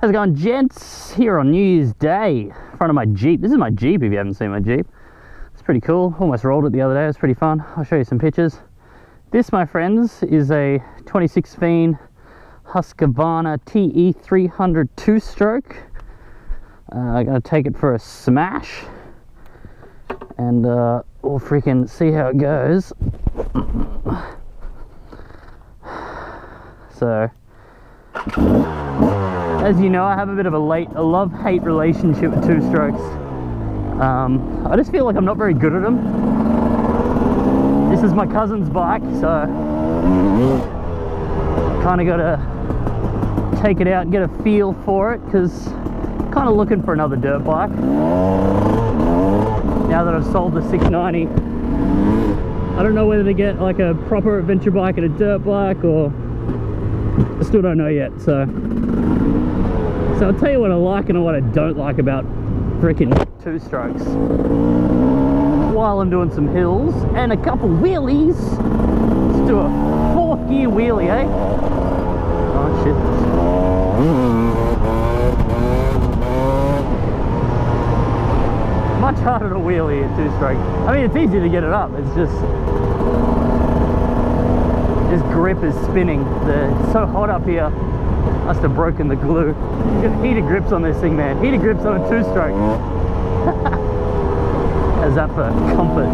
How's it going, gents? Here on New Year's Day, in front of my Jeep. This is my Jeep, if you haven't seen my Jeep. It's pretty cool. Almost rolled it the other day. It was pretty fun. I'll show you some pictures. This, my friends, is a 2016 Husqvarna TE300 two-stroke. I'm going to take it for a smash. And we'll freaking see how it goes. So, as you know, I have a bit of a love-hate relationship with two-strokes. I just feel like I'm not very good at them. This is my cousin's bike, so kind of got to take it out and get a feel for it, because kind of looking for another dirt bike. Now that I've sold the 690, I don't know whether to get like a proper adventure bike and a dirt bike, or I still don't know yet. So I'll tell you what I like and what I don't like about freaking two-strokes while I'm doing some hills and a couple wheelies. Let's do a 4th gear wheelie, eh? Oh shit. Much harder to wheelie a two-stroke. I mean, it's easy to get it up. It's just this grip is spinning. It's so hot up here. Must have broken the glue. Got heated grips on this thing, man. Heated grips on a two-stroke. How's that for comfort?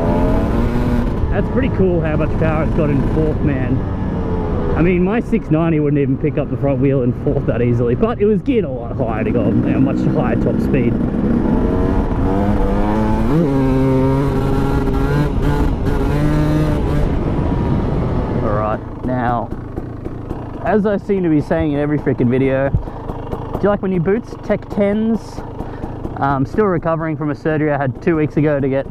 That's pretty cool how much power it's got in 4th, man. I mean, my 690 wouldn't even pick up the front wheel in 4th that easily, but it was geared a lot higher to go, you know, much higher top speed. Alright, now, as I seem to be saying in every freaking video, do you like my new boots? Tech 10s. Still recovering from a surgery I had 2 weeks ago to get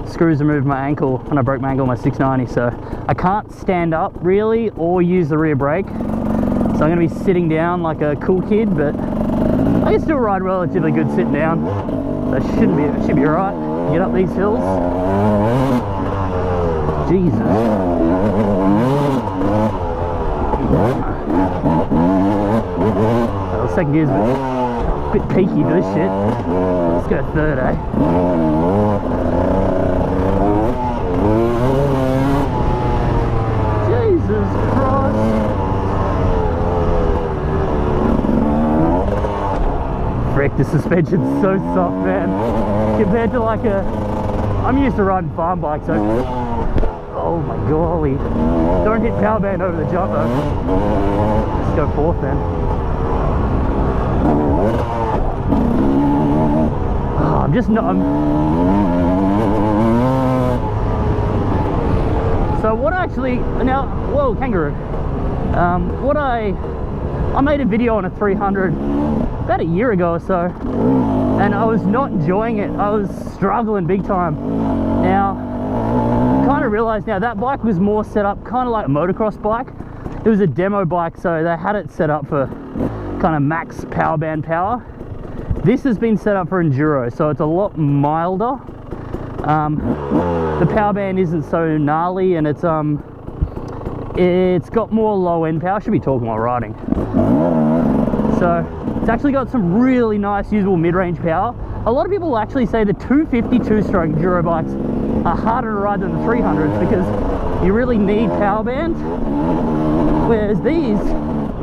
screws removed my ankle when I broke my ankle on my 690, so I can't stand up really or use the rear brake, so I'm going to be sitting down like a cool kid, but I can still ride relatively good sitting down, so it should be alright. Get up these hills. Jesus. Well, second gear's a bit peaky for this shit. Let's go 3rd, eh? Jesus Christ. Frick, the suspension's so soft, man. Compared to like I'm used to riding farm bikes, so oh my golly. Don't hit power band over the jump though. Let's go 4th then. Oh, I'm just not... So what actually... Now, whoa, kangaroo. I made a video on a 300 about a year ago or so, and I was not enjoying it. I was struggling big time. Now, kind of realized now that bike was more set up kind of like a motocross bike. It was a demo bike, so they had it set up for kind of max power band power. This has been set up for enduro, so it's a lot milder. The power band isn't so gnarly, and it's got more low end power. I should be talking while riding. So it's actually got some really nice usable mid-range power. A lot of people actually say the 250 two-stroke enduro bikes are harder to ride than the 300s because you really need power band. Whereas these,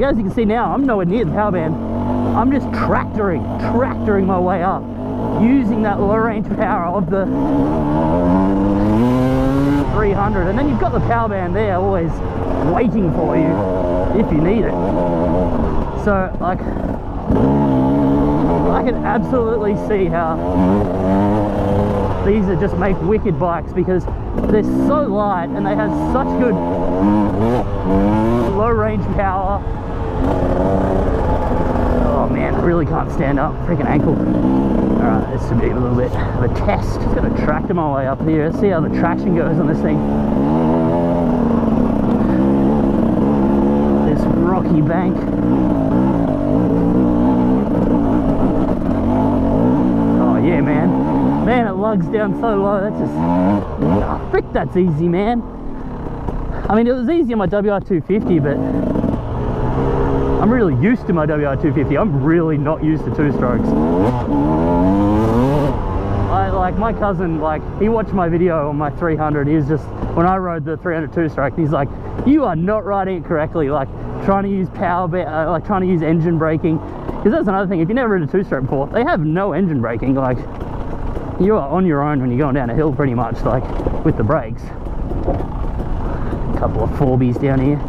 as you can see now, I'm nowhere near the power band. I'm just tractoring my way up, using that low range power of the 300. And then you've got the power band there always waiting for you if you need it. So, like, I can absolutely see how these are just make wicked bikes because they're so light and they have such good low range power. Oh man, I really can't stand up. Freaking ankle. Alright, this should be a little bit of a test. Just gotta tractor my way up here. Let's see how the traction goes on this thing. This rocky bank. Oh yeah, man. Man, it lugs down so low. That's just... Oh, frick, that's easy, man. I mean, it was easy on my WR250, but I'm really used to my WR250. I'm really not used to two-strokes. Like my cousin, like he watched my video on my 300. He was just, when I rode the 300 two-stroke, he's like, you are not riding it correctly, like trying to use like trying to use engine braking. Because that's another thing, if you never ridden a two-stroke before, they have no engine braking. Like, you are on your own when you're going down a hill pretty much, like with the brakes. A couple of 4Bs down here.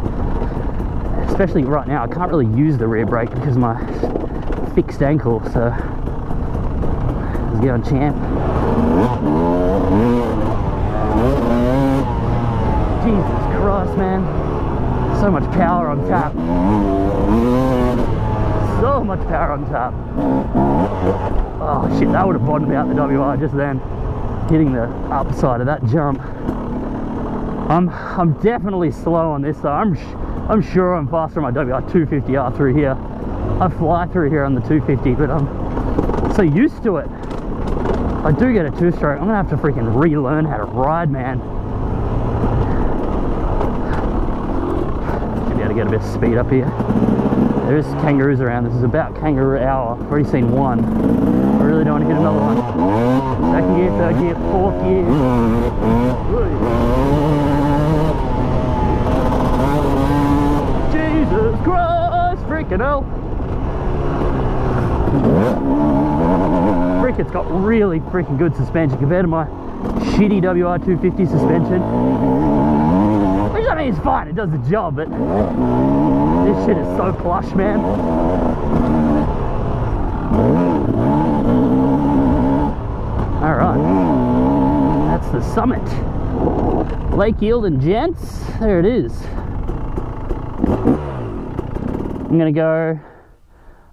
Especially right now, I can't really use the rear brake because of my fixed ankle, so let's get on champ. Jesus Christ, man. So much power on tap. So much power on tap. Oh shit, that would have bottomed out the WR just then. Hitting the upside of that jump. I'm definitely slow on this though. I'm sure I'm faster on my WR250R through here. I fly through here on the 250, but I'm so used to it. I do get a two-stroke, I'm gonna have to freaking relearn how to ride, man. Should be able to get a bit of speed up here. There's kangaroos around. This is about kangaroo hour. I've already seen one. I really don't want to hit another one. Second gear, third gear, fourth gear. Jesus Christ, freaking hell. Frick, it's got really freaking good suspension compared to my shitty WR250 suspension. Which I mean, it's fine, it does the job, but this shit is so plush, man. Alright, that's the summit. Lake Eildon, gents, there it is. I'm gonna go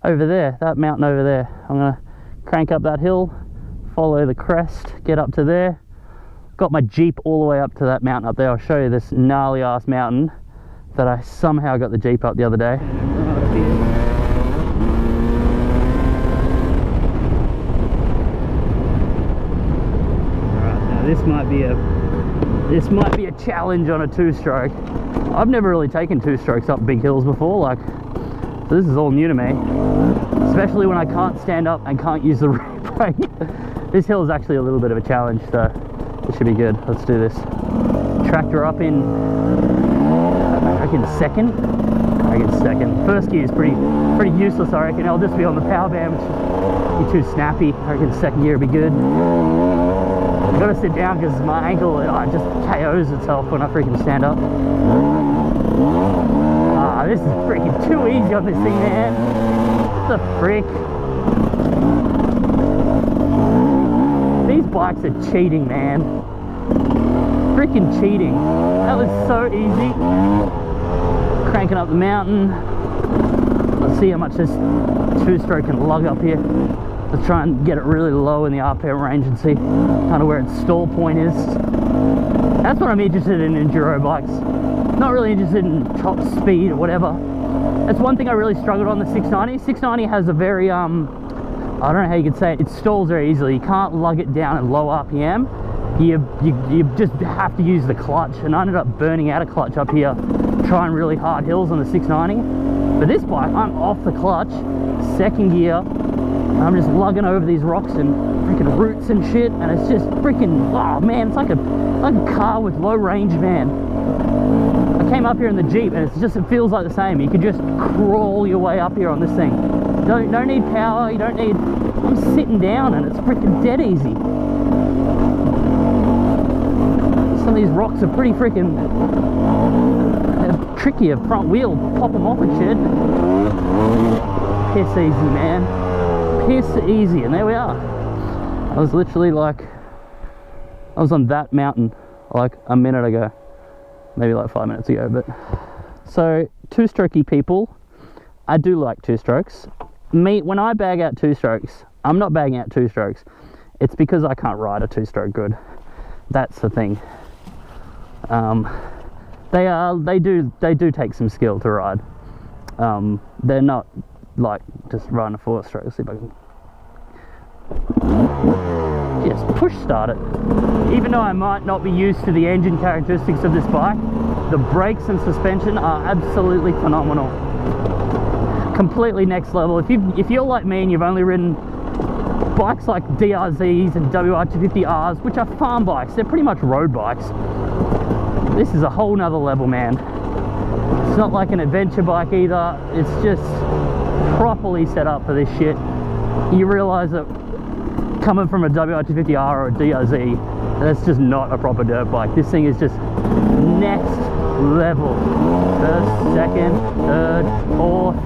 over there, that mountain over there. I'm gonna crank up that hill, follow the crest, get up to there. Got my Jeep all the way up to that mountain up there. I'll show you this gnarly ass mountain that I somehow got the Jeep up the other day. Alright, now this might be a challenge on a two-stroke. I've never really taken two-strokes up big hills before, like, so this is all new to me. Especially when I can't stand up and can't use the rear brake. This hill is actually a little bit of a challenge, so it should be good. Let's do this. Tractor up in, I reckon second. First gear is pretty useless, I reckon. I'll just be on the power band, which is too snappy. I reckon second gear will be good. I've got to sit down because my ankle just KOs itself when I freaking stand up. Ah, this is freaking too easy on this thing, man. What the frick? These bikes are cheating, man. Freaking cheating. That was so easy. Cranking up the mountain. Let's see how much this two-stroke can lug up here. Let's try and get it really low in the RPM range and see kind of where its stall point is. That's what I'm interested in enduro bikes. Not really interested in top speed or whatever. That's one thing I really struggled on the 690. 690 has a very, I don't know how you could say it, it stalls very easily. You can't lug it down at low RPM. You just have to use the clutch, and I ended up burning out a clutch up here trying really hard hills on the 690. But this bike, I'm off the clutch, second gear, and I'm just lugging over these rocks and freaking roots and shit, and it's just freaking, oh man, it's like a car with low range, man. I came up here in the Jeep and it feels like the same. You can just crawl your way up here on this thing. Don't need power, you don't need, I'm sitting down and it's freaking dead easy. Some of these rocks are pretty freaking tricky. A front wheel, pop them off and shit. Piss easy, man. Piss easy, and there we are. I was literally like, I was on that mountain like a minute ago. Maybe like 5 minutes ago, but. So, two-strokey people, I do like two-strokes. When I bag out two-strokes, I'm not bagging out two-strokes. It's because I can't ride a two-stroke good. That's the thing. They do take some skill to ride. They're not like just riding a four-stroke. Let's see if I can just push start it. Even though I might not be used to the engine characteristics of this bike, the brakes and suspension are absolutely phenomenal. completely next level. If you're like me and you've only ridden bikes like DRZs and WR250Rs, which are farm bikes, they're pretty much road bikes, this is a whole nother level, man. It's not like an adventure bike either. It's just properly set up for this shit. You realize that coming from a WR250R or a DRZ, that's just not a proper dirt bike. This thing is just next level. First, second, third, fourth.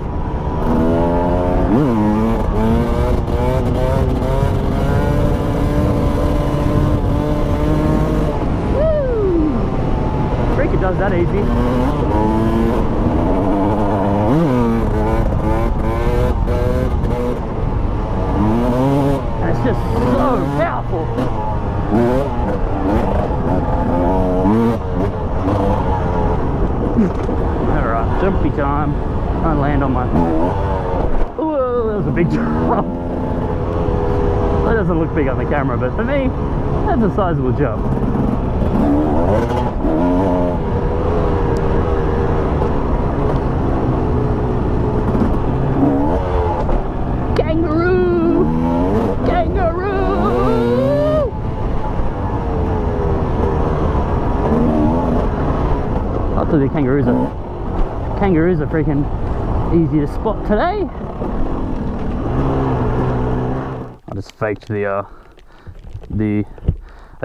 Freak, it does that easy. And it's just so powerful. Alright, jumpy time. Try and land on my... Whoa, that was a big jump. That doesn't look big on the camera, but for me, that's a sizable jump. Kangaroo! Kangaroo! I'll tell you, kangaroos are freaking easy to spot today. I just faked I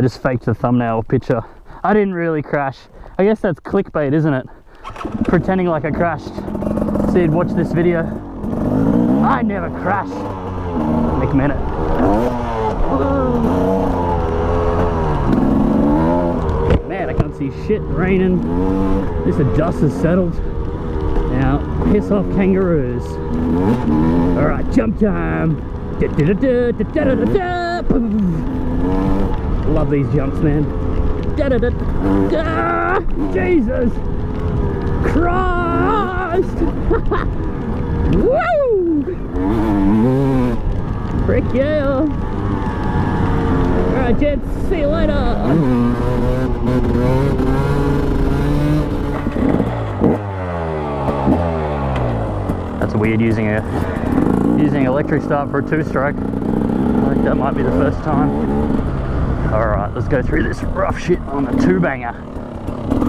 just faked the thumbnail picture. I didn't really crash. I guess that's clickbait, isn't it? Pretending like I crashed. So you'd watch this video. I never crash. Make a minute. Man, I can't see shit. Raining. This dust has settled. Now, piss off kangaroos. Alright, jump time. Love these jumps, man. Jesus Christ! Woo! Frick yeah! Alright, gents, see you later! That's weird, using electric start for a two-stroke. I think that might be the first time. Alright, let's go through this rough shit on the two-banger.